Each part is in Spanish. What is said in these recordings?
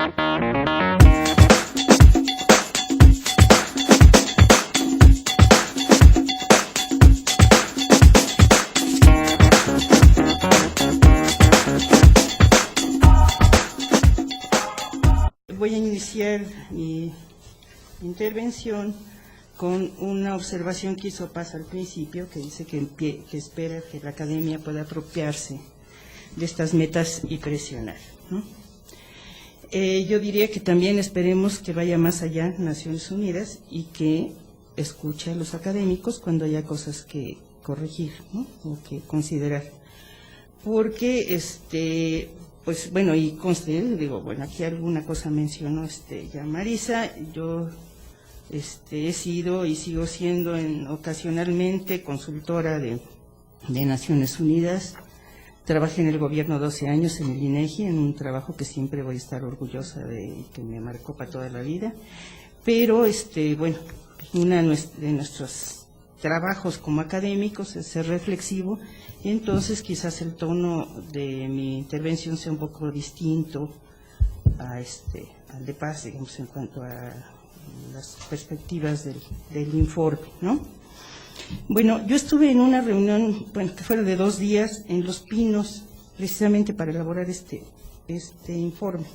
Voy a iniciar mi intervención con una observación que hizo Paz al principio, que dice que espera que la academia pueda apropiarse de estas metas y presionar, ¿no? Yo diría que también esperemos que vaya más allá Naciones Unidas y que escuche a los académicos cuando haya cosas que corregir, ¿no?, o que considerar. Porque, pues bueno, y conste, digo, bueno, aquí alguna cosa mencionó ya Marisa, yo he sido y sigo siendo ocasionalmente consultora de Naciones Unidas. Trabajé en el gobierno 12 años en el INEGI, en un trabajo que siempre voy a estar orgullosa de, que me marcó para toda la vida. Pero, bueno, uno de nuestros trabajos como académicos es ser reflexivo, y entonces quizás el tono de mi intervención sea un poco distinto al de Paz, digamos, en cuanto a las perspectivas del informe, ¿no? Bueno, yo estuve en una reunión, bueno, que fue de 2 días en Los Pinos, precisamente para elaborar este informe,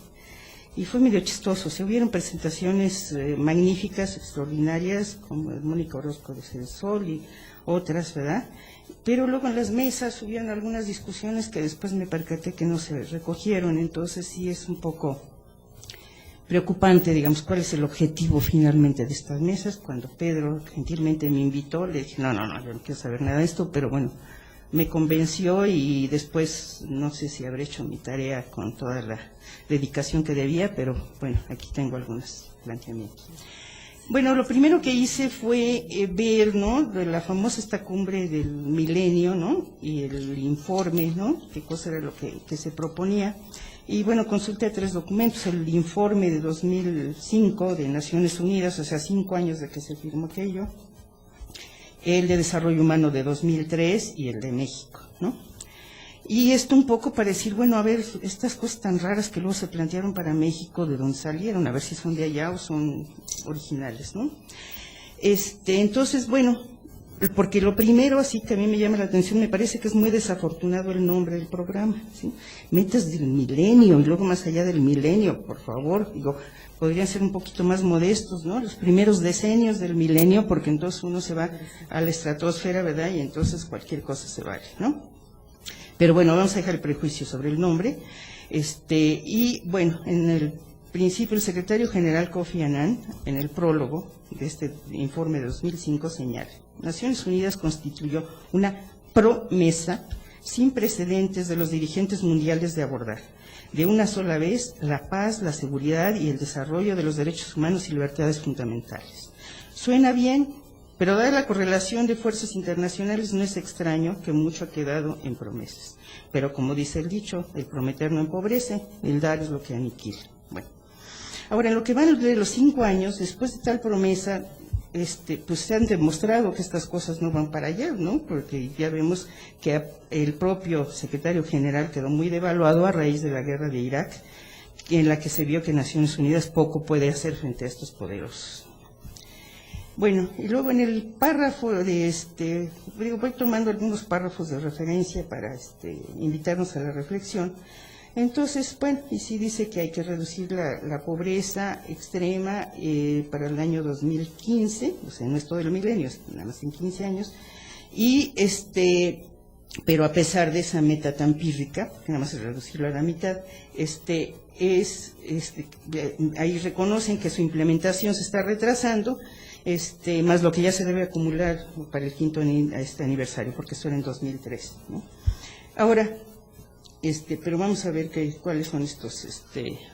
y fue medio chistoso. Se hubieron presentaciones magníficas, extraordinarias, como Mónica Orozco de Cedesol y otras, ¿verdad? Pero luego en las mesas hubieron algunas discusiones que después me percaté que no se recogieron, entonces sí es un poco preocupante, digamos, cuál es el objetivo finalmente de estas mesas. Cuando Pedro gentilmente me invitó, le dije, no, yo no quiero saber nada de esto, pero bueno, me convenció y después no sé si habré hecho mi tarea con toda la dedicación que debía, pero bueno, aquí tengo algunos planteamientos. Bueno, lo primero que hice fue ver, ¿no?, de la famosa esta cumbre del milenio, ¿no?, y el informe, ¿no?, qué cosa era lo que se proponía. Y bueno, consulté 3 documentos: el informe de 2005 de Naciones Unidas, o sea, 5 años de que se firmó aquello, el de Desarrollo Humano de 2003 y el de México, ¿no? Y esto un poco para decir, bueno, a ver, estas cosas tan raras que luego se plantearon para México, ¿de dónde salieron? A ver si son de allá o son originales, ¿no? Entonces, bueno, porque lo primero, así que a mí me llama la atención, me parece que es muy desafortunado el nombre del programa, ¿sí? Metas del milenio, y luego más allá del milenio, por favor, digo, podrían ser un poquito más modestos, ¿no? Los primeros decenios del milenio, porque entonces uno se va a la estratosfera, ¿verdad? Y entonces cualquier cosa se vale, ¿no? Pero bueno, vamos a dejar el prejuicio sobre el nombre. Y bueno, en el principio el secretario general Kofi Annan, en el prólogo de este informe de 2005, señala: Naciones Unidas constituyó una promesa sin precedentes de los dirigentes mundiales de abordar de una sola vez la paz, la seguridad y el desarrollo de los derechos humanos y libertades fundamentales. Suena bien, pero dada la correlación de fuerzas internacionales no es extraño que mucho ha quedado en promesas. Pero como dice el dicho, el prometer no empobrece, el dar es lo que aniquila. Bueno, ahora en lo que van de los 5 años, después de tal promesa, pues se han demostrado que estas cosas no van para allá, ¿no? Porque ya vemos que el propio secretario general quedó muy devaluado a raíz de la guerra de Irak, en la que se vio que Naciones Unidas poco puede hacer frente a estos poderosos. Bueno, y luego en el párrafo de voy tomando algunos párrafos de referencia para invitarnos a la reflexión. Entonces, bueno, y sí dice que hay que reducir la pobreza extrema para el año 2015, o sea, no es todo el milenio, es nada más en 15 años, y pero a pesar de esa meta tan pírrica, que nada más es reducirlo a la mitad, ahí reconocen que su implementación se está retrasando, más lo que ya se debe acumular para el 5º aniversario, porque esto era en 2003, ¿no? Ahora, pero vamos a ver cuáles son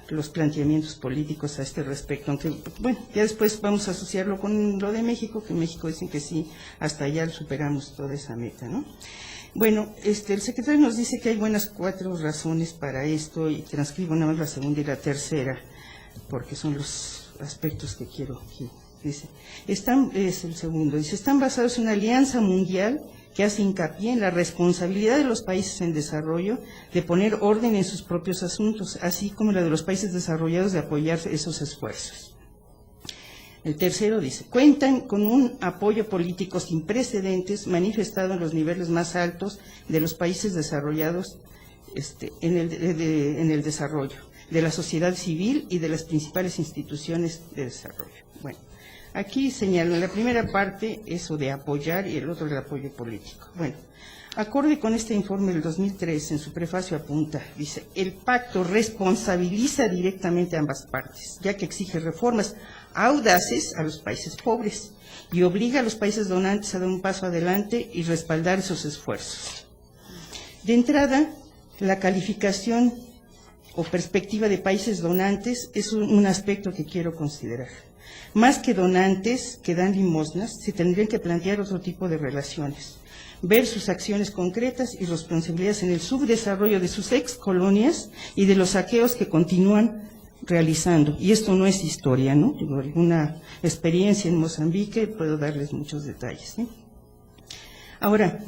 los planteamientos políticos a este respecto, aunque, bueno, ya después vamos a asociarlo con lo de México, que en México dicen que sí, hasta allá superamos toda esa meta, ¿no? Bueno, el secretario nos dice que hay buenas 4 razones para esto, y transcribo nada más la segunda y la tercera, porque son los aspectos que quiero aquí dice, es el segundo, dice, están basados en una alianza mundial que hace hincapié en la responsabilidad de los países en desarrollo de poner orden en sus propios asuntos, así como la de los países desarrollados de apoyar esos esfuerzos. El tercero dice, cuentan con un apoyo político sin precedentes manifestado en los niveles más altos de los países desarrollados en el desarrollo, de la sociedad civil y de las principales instituciones de desarrollo. Bueno, aquí señalo en la primera parte eso de apoyar y el otro el apoyo político. Bueno, acorde con este informe del 2003, en su prefacio apunta, dice, el pacto responsabiliza directamente a ambas partes, ya que exige reformas audaces a los países pobres y obliga a los países donantes a dar un paso adelante y respaldar esos esfuerzos. De entrada, la calificación o perspectiva de países donantes es un aspecto que quiero considerar. Más que donantes que dan limosnas, se tendrían que plantear otro tipo de relaciones, ver sus acciones concretas y responsabilidades en el subdesarrollo de sus excolonias y de los saqueos que continúan realizando. Y esto no es historia, ¿no? Digo, alguna experiencia en Mozambique, puedo darles muchos detalles, ¿sí? Ahora,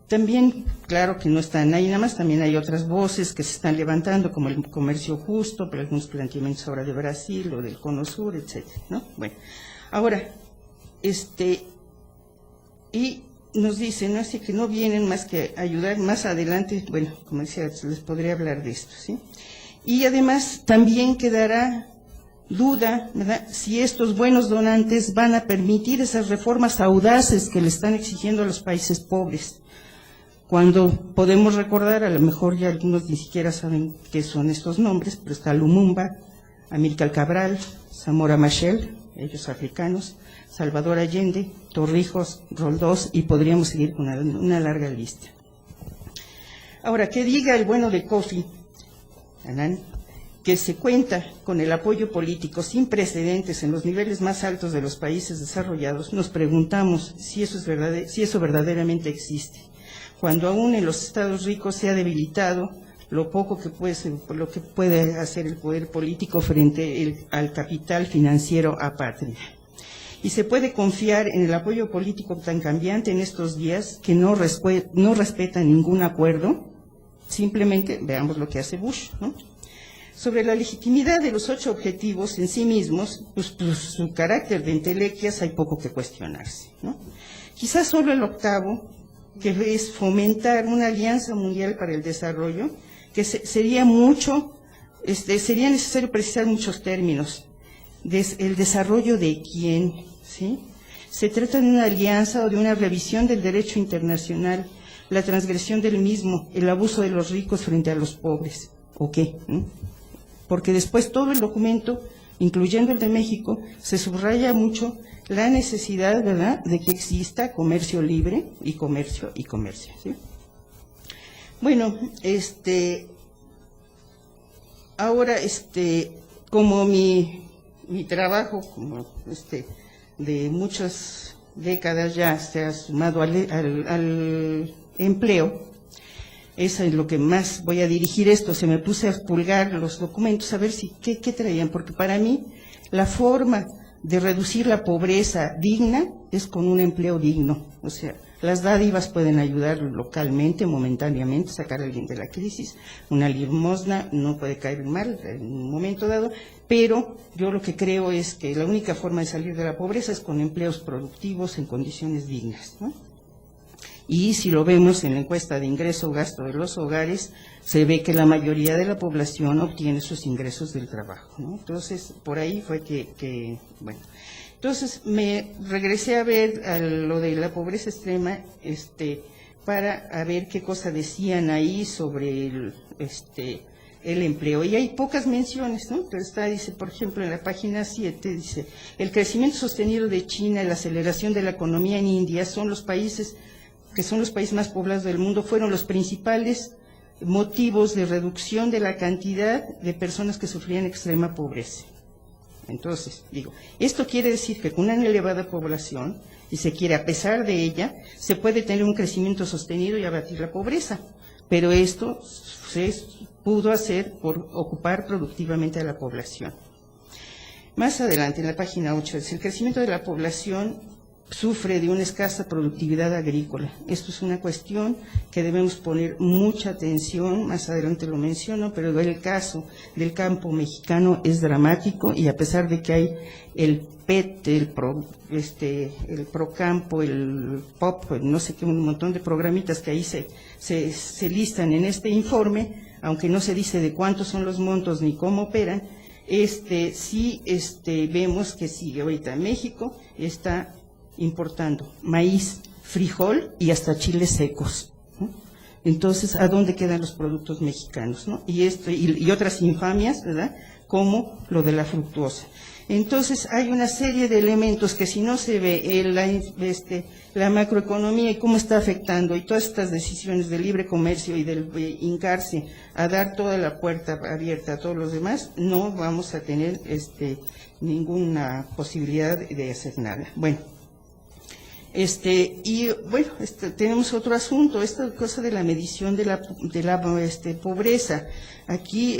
también, claro que no están ahí nada más, también hay otras voces que se están levantando, como el comercio justo, pero algunos planteamientos ahora de Brasil o del Cono Sur, etcétera, ¿no? Bueno, ahora, y nos dicen, ¿no? Así que no vienen más que ayudar más adelante, bueno, como decía, les podría hablar de esto, ¿sí? Y además también quedará duda, ¿verdad?, si estos buenos donantes van a permitir esas reformas audaces que le están exigiendo a los países pobres. Cuando podemos recordar, a lo mejor ya algunos ni siquiera saben qué son estos nombres, pero está Lumumba, Amílcar Cabral, Zamora Machel, ellos africanos, Salvador Allende, Torrijos, Roldós, y podríamos seguir con una larga lista. Ahora, que diga el bueno de Kofi Annan, que se cuenta con el apoyo político sin precedentes en los niveles más altos de los países desarrollados, nos preguntamos si eso verdaderamente existe, cuando aún en los estados ricos se ha debilitado lo poco que puede hacer el poder político frente al capital financiero apátrida. Y se puede confiar en el apoyo político tan cambiante en estos días que no respeta ningún acuerdo. Simplemente veamos lo que hace Bush, ¿no? Sobre la legitimidad de los 8 objetivos en sí mismos, pues su carácter de entelequias hay poco que cuestionarse, ¿no? Quizás solo el octavo, que es fomentar una alianza mundial para el desarrollo, que sería necesario precisar muchos términos. ¿El desarrollo de quién? ¿Sí? Se trata de una alianza o de una revisión del derecho internacional, la transgresión del mismo, el abuso de los ricos frente a los pobres, ¿o qué? Porque después todo el documento, incluyendo el de México, se subraya mucho la necesidad, ¿verdad?, de que exista comercio libre y comercio, ¿sí? Bueno, ahora, como mi trabajo, como de muchas décadas ya se ha sumado al empleo, es en lo que más voy a dirigir esto. Se me puse a pulgar los documentos a ver qué traían, porque para mí la forma de reducir la pobreza digna es con un empleo digno. O sea, las dádivas pueden ayudar localmente, momentáneamente, sacar a alguien de la crisis. Una limosna no puede caer mal en un momento dado, pero yo lo que creo es que la única forma de salir de la pobreza es con empleos productivos en condiciones dignas, ¿no? Y si lo vemos en la encuesta de ingreso-gasto de los hogares, se ve que la mayoría de la población obtiene sus ingresos del trabajo, ¿no? Entonces, por ahí fue bueno. Entonces, me regresé a ver a lo de la pobreza extrema, para ver qué cosa decían ahí sobre el empleo. Y hay pocas menciones, ¿no? Pero dice, por ejemplo, en la página 7, dice, el crecimiento sostenido de China y la aceleración de la economía en India son los países más poblados del mundo, fueron los principales motivos de reducción de la cantidad de personas que sufrían extrema pobreza. Entonces, esto quiere decir que con una elevada población, y se quiere, a pesar de ella, se puede tener un crecimiento sostenido y abatir la pobreza, pero esto se pudo hacer por ocupar productivamente a la población. Más adelante, en la página 8, dice, el crecimiento de la población sufre de una escasa productividad agrícola. Esto es una cuestión que debemos poner mucha atención, más adelante lo menciono, pero el caso del campo mexicano es dramático y a pesar de que hay el PET, el Procampo, el POP, no sé qué, un montón de programitas que ahí se listan en este informe, aunque no se dice de cuántos son los montos ni cómo operan, sí vemos que sigue ahorita México está importando maíz, frijol y hasta chiles secos, ¿no? Entonces, ¿a dónde quedan los productos mexicanos, no? Y otras infamias, ¿verdad?, como lo de la fructuosa. Entonces, hay una serie de elementos que si no se ve la macroeconomía y cómo está afectando, y todas estas decisiones de libre comercio y del hincarse a dar toda la puerta abierta a todos los demás, no vamos a tener ninguna posibilidad de hacer nada. Bueno. Tenemos otro asunto, esta cosa de la medición de la pobreza. Aquí,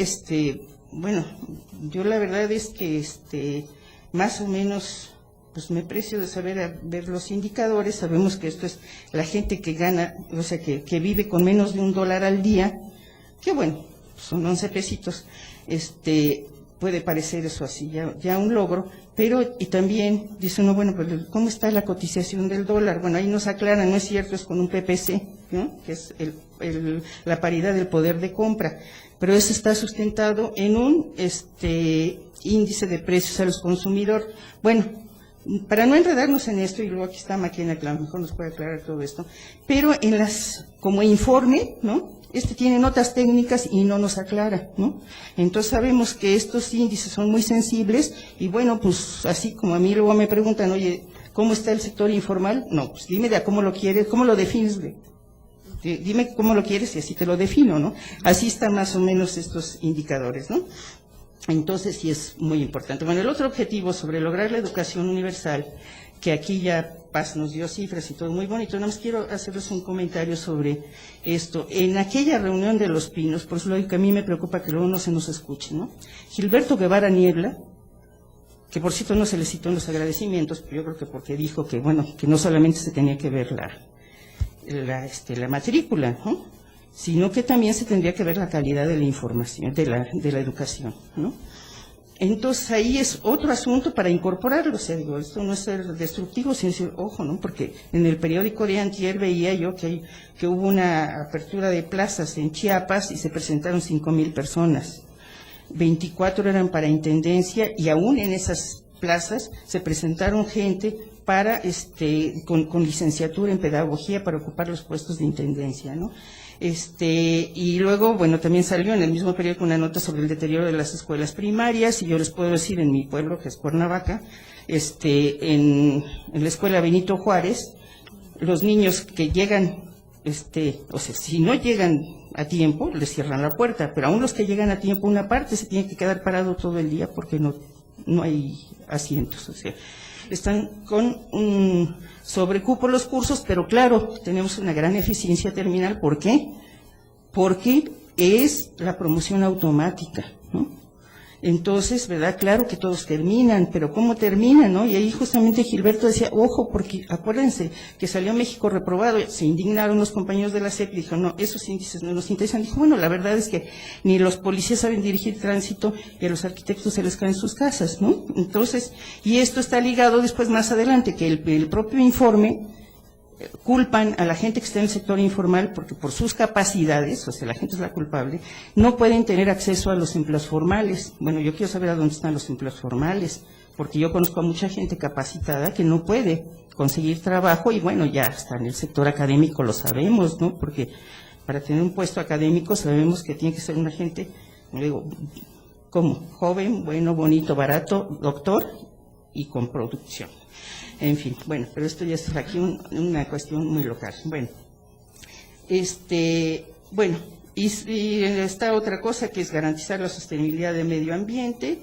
yo la verdad es que, más o menos, pues me precio de ver los indicadores. Sabemos que esto es la gente que gana, o sea, que vive con menos de $1 al día, que bueno, son 11 pesitos, puede parecer eso así, ya un logro, pero, y también dice uno, bueno, pues, ¿cómo está la cotización del dólar? Bueno, ahí nos aclaran, no es cierto, es con un PPC, ¿no?, que es la paridad del poder de compra, pero eso está sustentado en un índice de precios a los consumidores. Bueno, para no enredarnos en esto, y luego aquí está Maquena, que a lo mejor nos puede aclarar todo esto, pero como informe, ¿no?, tiene notas técnicas y no nos aclara, ¿no? Entonces sabemos que estos índices son muy sensibles y bueno, pues así como a mí luego me preguntan, oye, ¿cómo está el sector informal? No, pues dime cómo lo quieres, cómo lo defines, dime cómo lo quieres y así te lo defino, ¿no? Así están más o menos estos indicadores, ¿no? Entonces sí es muy importante. Bueno, el otro objetivo sobre lograr la educación universal, que aquí ya Paz nos dio cifras y todo muy bonito, nada más quiero hacerles un comentario sobre esto. En aquella reunión de Los Pinos, por eso lo que a mí me preocupa que luego no se nos escuche, ¿no? Gilberto Guevara Niebla, que por cierto no se le citó en los agradecimientos, pero yo creo que porque dijo que, bueno, que no solamente se tenía que ver la matrícula, ¿no?, sino que también se tendría que ver la calidad de la información, de la educación, ¿no? Entonces ahí es otro asunto para incorporarlo, o sea, digo, esto no es ser destructivo, sino decir, ojo, ¿no?, porque en el periódico de antier veía yo que hubo una apertura de plazas en Chiapas y se presentaron 5,000 personas, 24 eran para intendencia y aún en esas plazas se presentaron gente para con licenciatura en pedagogía para ocupar los puestos de intendencia, ¿no? Y luego, bueno, también salió en el mismo periódico una nota sobre el deterioro de las escuelas primarias, y yo les puedo decir, en mi pueblo, que es Cuernavaca, en la escuela Benito Juárez, los niños que llegan, o sea, si no llegan a tiempo, les cierran la puerta, pero aún los que llegan a tiempo, una parte se tiene que quedar parado todo el día porque no hay asientos, o sea, están con un sobrecupo los cursos, pero claro, tenemos una gran eficiencia terminal. ¿Por qué? Porque es la promoción automática, ¿no? Entonces, ¿verdad? Claro que todos terminan, pero ¿cómo terminan, no? Y ahí justamente Gilberto decía, ojo, porque acuérdense que salió México reprobado, se indignaron los compañeros de la SEP y dijo, no, esos índices no nos interesan. Dijo, bueno, la verdad es que ni los policías saben dirigir tránsito y a los arquitectos se les caen sus casas, ¿no? Entonces, y esto está ligado después más adelante, que el propio informe culpan a la gente que está en el sector informal porque por sus capacidades, o sea, la gente es la culpable, no pueden tener acceso a los empleos formales. Bueno, yo quiero saber a dónde están los empleos formales, porque yo conozco a mucha gente capacitada que no puede conseguir trabajo y bueno, ya hasta en el sector académico lo sabemos, ¿no? Porque para tener un puesto académico sabemos que tiene que ser una gente, digo, ¿cómo? Joven, bueno, bonito, barato, doctor y con producción. En fin, bueno, pero esto ya es aquí una cuestión muy local. Bueno, bueno, y está otra cosa que es garantizar la sostenibilidad del medio ambiente,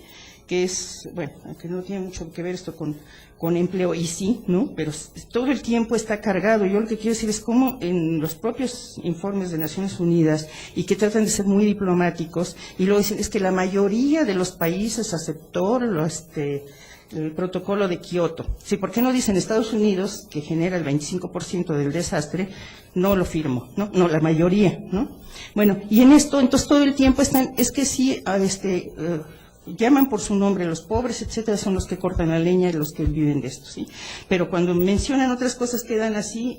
que es, bueno, aunque no tiene mucho que ver esto con empleo, y sí, ¿no? Pero todo el tiempo está cargado. Yo lo que quiero decir es cómo en los propios informes de Naciones Unidas, y que tratan de ser muy diplomáticos, y luego dicen, es que la mayoría de los países aceptó el protocolo de Kioto. Sí, ¿por qué no dicen Estados Unidos, que genera el 25% del desastre, no lo firmó, ¿no? No, la mayoría, ¿no? Bueno, y en esto, entonces todo el tiempo están, es que sí, llaman por su nombre, los pobres, etcétera, son los que cortan la leña y los que viven de esto, ¿sí? Pero cuando mencionan otras cosas quedan así,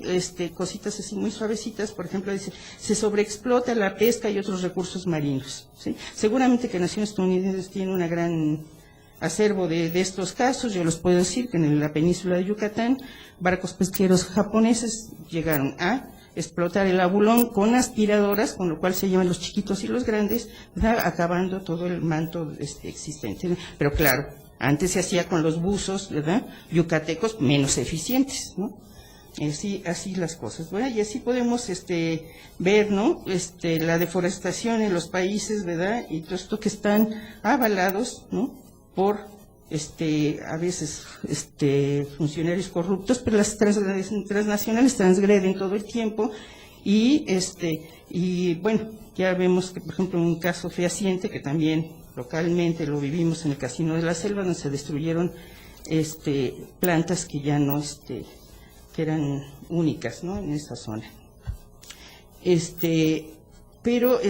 cositas así muy suavecitas, por ejemplo, dice, se sobreexplota la pesca y otros recursos marinos, ¿sí? Seguramente que Naciones Unidas tiene una gran acervo de estos casos. Yo les puedo decir que en la península de Yucatán, barcos pesqueros japoneses llegaron a explotar el abulón con aspiradoras, con lo cual se llevan los chiquitos y los grandes, ¿verdad?, acabando todo el manto existente. Pero claro, antes se hacía con los buzos, ¿verdad?, yucatecos menos eficientes, ¿no? Así las cosas, ¿verdad? Y así podemos ver, ¿no?, la deforestación en los países, ¿verdad?, y todo esto que están avalados, ¿no?, por a veces funcionarios corruptos, pero las transnacionales transgreden todo el tiempo y bueno, ya vemos que, por ejemplo, un caso fehaciente que también localmente lo vivimos en el Casino de la Selva, donde se destruyeron plantas que ya no que eran únicas, ¿no?, en esa zona. Pero,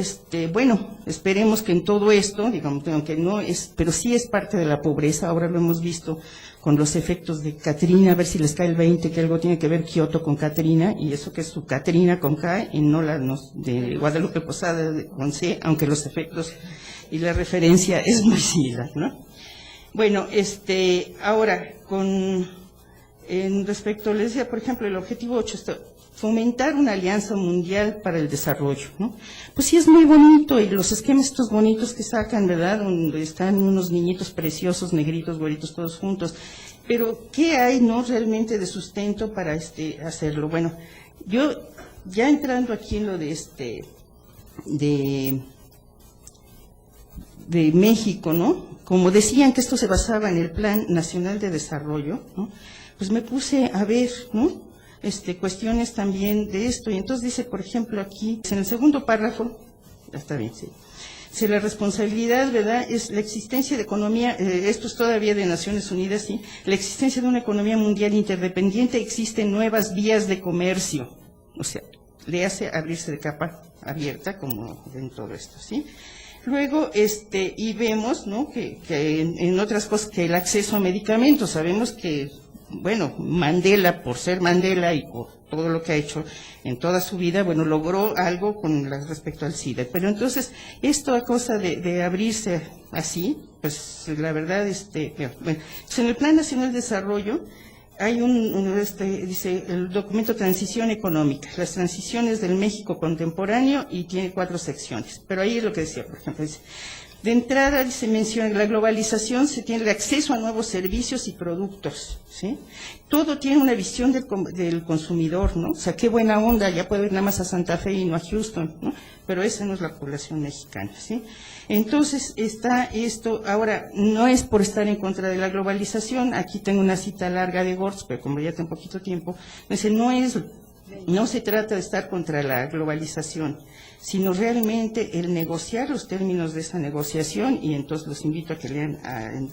bueno, esperemos que en todo esto, digamos, aunque no es, pero sí es parte de la pobreza. Ahora lo hemos visto con los efectos de Katrina, a ver si les cae el 20, que algo tiene que ver Kioto con Katrina, y eso que es su Katrina con K, y no la de Guadalupe Posada con C, aunque los efectos y la referencia es muy similar, ¿no? Bueno, ahora, en respecto, les decía, por ejemplo, el objetivo 8 está fomentar una alianza mundial para el desarrollo, ¿no? Pues sí, es muy bonito, y los esquemas estos bonitos que sacan, ¿verdad?, donde están unos niñitos preciosos, negritos, güeritos, todos juntos, pero ¿qué hay, no, realmente de sustento para hacerlo? Bueno, yo ya entrando aquí en lo de México, ¿no?, como decían que esto se basaba en el Plan Nacional de Desarrollo, ¿no?, pues me puse a ver, ¿no?, cuestiones también de esto, y entonces dice, por ejemplo, aquí, en el segundo párrafo, está bien, sí, si la responsabilidad, ¿verdad?, es la existencia de economía, esto es todavía de Naciones Unidas, sí, la existencia de una economía mundial interdependiente, existen nuevas vías de comercio, o sea, le hace abrirse de capa abierta, como en todo esto, ¿sí? Luego, y vemos, ¿no?, que en otras cosas, que el acceso a medicamentos, sabemos que, bueno, Mandela, por ser Mandela y por todo lo que ha hecho en toda su vida, bueno, logró algo con respecto al SIDA. Pero entonces, esto a cosa de abrirse así, pues la verdad, bueno, pues en el Plan Nacional de Desarrollo hay dice, el documento Transición Económica, las transiciones del México contemporáneo, y tiene 4 secciones. Pero ahí es lo que decía, por ejemplo, dice, de entrada se menciona la globalización, se tiene el acceso a nuevos servicios y productos, ¿sí? Todo tiene una visión del consumidor, ¿no? O sea, qué buena onda, ya puedo ir nada más a Santa Fe y no a Houston, ¿no? Pero esa no es la población mexicana, ¿sí? Entonces está esto, ahora, no es por estar en contra de la globalización, aquí tengo una cita larga de Gortz, pero como ya tengo poquito tiempo, dice, no se trata de estar contra la globalización, sino realmente el negociar los términos de esa negociación, y entonces los invito a que lean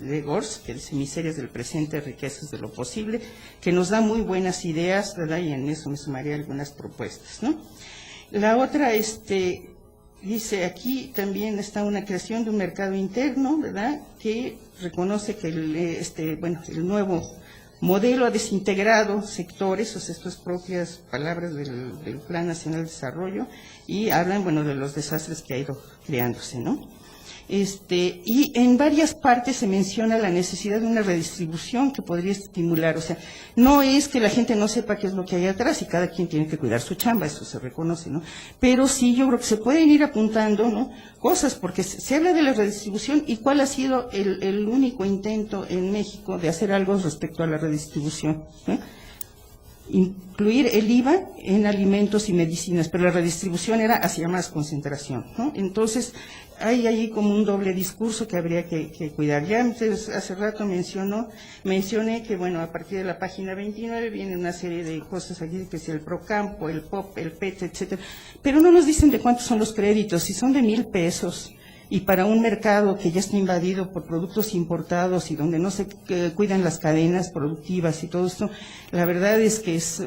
de Gortz, que dice Miserias del presente, riquezas de lo posible, que nos da muy buenas ideas, ¿verdad?, y en eso me sumaré algunas propuestas, ¿no? La otra, dice aquí también está una creación de un mercado interno, ¿verdad?, que reconoce que el nuevo modelo ha desintegrado sectores, o sea, estas propias palabras del Plan Nacional de Desarrollo, y hablan, bueno, de los desastres que ha ido creándose, ¿no? Y en varias partes se menciona la necesidad de una redistribución que podría estimular, o sea, no es que la gente no sepa qué es lo que hay atrás, y cada quien tiene que cuidar su chamba, eso se reconoce, ¿no? Pero sí, yo creo que se pueden ir apuntando, ¿no?, cosas, porque se habla de la redistribución, y cuál ha sido el único intento en México de hacer algo respecto a la redistribución, ¿no? incluir el IVA en alimentos y medicinas, pero la redistribución era hacia más concentración, ¿no? Entonces, hay ahí como un doble discurso que habría que cuidar. Ya antes, hace rato mencioné que, bueno, a partir de la página 29 viene una serie de cosas aquí, que es el Procampo, el POP, el PET, etcétera, pero no nos dicen de cuántos son los créditos, si son de 1,000 pesos, y para un mercado que ya está invadido por productos importados y donde no se cuidan las cadenas productivas y todo esto, la verdad es que es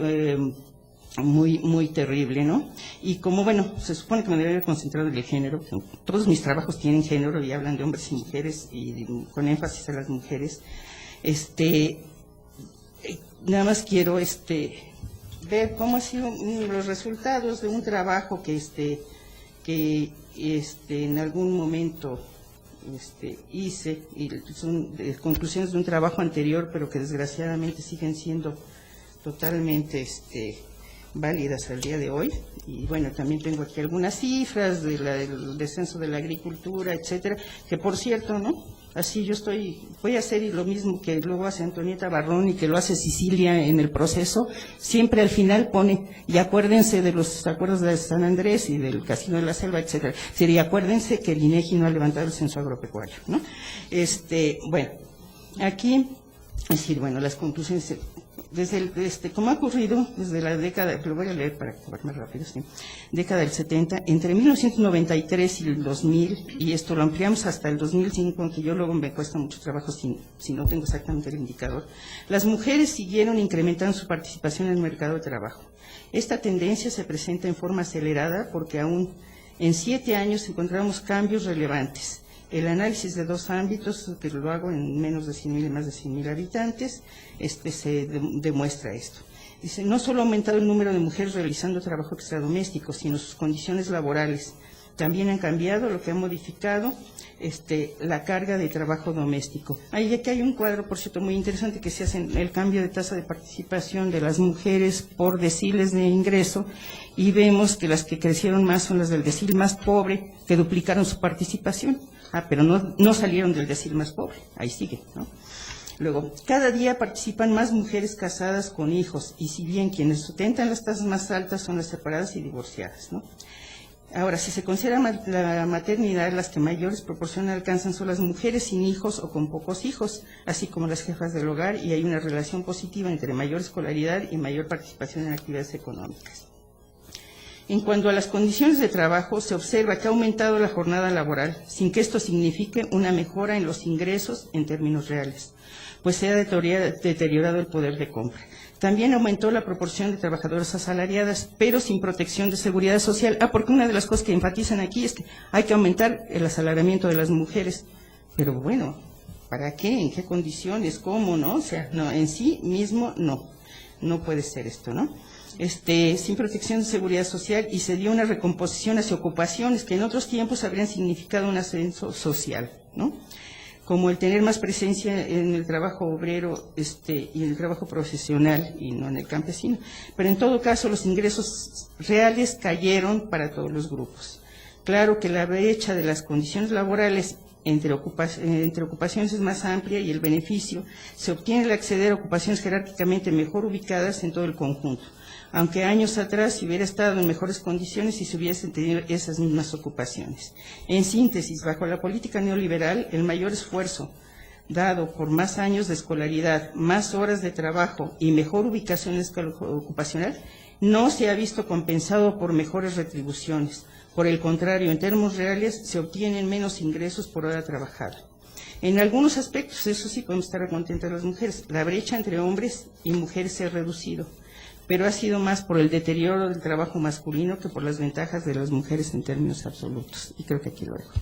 muy terrible, ¿no? Y como, bueno, se supone que me debería haber concentrado en el género, todos mis trabajos tienen género y hablan de hombres y mujeres y con énfasis a las mujeres, nada más quiero ver cómo han sido los resultados de un trabajo que en algún momento hice, y son conclusiones de un trabajo anterior, pero que desgraciadamente siguen siendo totalmente válidas al día de hoy. Y bueno, también tengo aquí algunas cifras del descenso de la agricultura, etcétera, que por cierto, ¿no? Así voy a hacer lo mismo que luego hace Antonieta Barrón y que lo hace Sicilia en el proceso, siempre al final pone, y acuérdense de los acuerdos de San Andrés y del Casino de la Selva, etcétera. Y acuérdense que el INEGI no ha levantado el censo agropecuario, ¿no? Bueno, aquí, es decir, bueno, las conclusiones, como ha ocurrido desde la década, lo voy a leer para acabar más rápido, década del 70, entre 1993 y el 2000, y esto lo ampliamos hasta el 2005, aunque yo luego me cuesta mucho trabajo si no tengo exactamente el indicador, las mujeres siguieron incrementando su participación en el mercado de trabajo. Esta tendencia se presenta en forma acelerada porque aún en 7 años encontramos cambios relevantes. El análisis de 2 ámbitos, que lo hago en menos de 100,000 y más de 100,000 habitantes, se demuestra esto. Dice, no solo ha aumentado el número de mujeres realizando trabajo extradoméstico, sino sus condiciones laborales. También han cambiado, lo que ha modificado la carga de trabajo doméstico. Aquí hay un cuadro, por cierto, muy interesante, que se hace el cambio de tasa de participación de las mujeres por deciles de ingreso, y vemos que las que crecieron más son las del decil más pobre, que duplicaron su participación. Pero no salieron del decil más pobre, ahí sigue, ¿no? Luego, cada día participan más mujeres casadas con hijos, y si bien quienes sustentan las tasas más altas son las separadas y divorciadas, ¿no? Ahora, si se considera la maternidad, las que mayores proporciones alcanzan son las mujeres sin hijos o con pocos hijos, así como las jefas del hogar, y hay una relación positiva entre mayor escolaridad y mayor participación en actividades económicas. En cuanto a las condiciones de trabajo, se observa que ha aumentado la jornada laboral, sin que esto signifique una mejora en los ingresos en términos reales, pues se ha deteriorado el poder de compra. También aumentó la proporción de trabajadoras asalariadas, pero sin protección de seguridad social. Porque una de las cosas que enfatizan aquí es que hay que aumentar el asalariamiento de las mujeres. Pero bueno, ¿para qué? ¿En qué condiciones? ¿Cómo? ¿No? O sea, no, en sí mismo no puede ser esto, ¿no? Sin protección de seguridad social, y se dio una recomposición hacia ocupaciones que en otros tiempos habrían significado un ascenso social, ¿no? Como el tener más presencia en el trabajo obrero y en el trabajo profesional y no en el campesino. Pero en todo caso los ingresos reales cayeron para todos los grupos. Claro que la brecha de las condiciones laborales entre ocupaciones es más amplia, y el beneficio se obtiene al acceder a ocupaciones jerárquicamente mejor ubicadas en todo el conjunto, aunque años atrás se hubiera estado en mejores condiciones si se hubiesen tenido esas mismas ocupaciones. En síntesis, bajo la política neoliberal, el mayor esfuerzo dado por más años de escolaridad, más horas de trabajo y mejor ubicación ocupacional, no se ha visto compensado por mejores retribuciones. Por el contrario, en términos reales, se obtienen menos ingresos por hora trabajada. En algunos aspectos, eso sí, podemos estar contentas las mujeres. La brecha entre hombres y mujeres se ha reducido, pero ha sido más por el deterioro del trabajo masculino que por las ventajas de las mujeres en términos absolutos. Y creo que aquí lo dejo.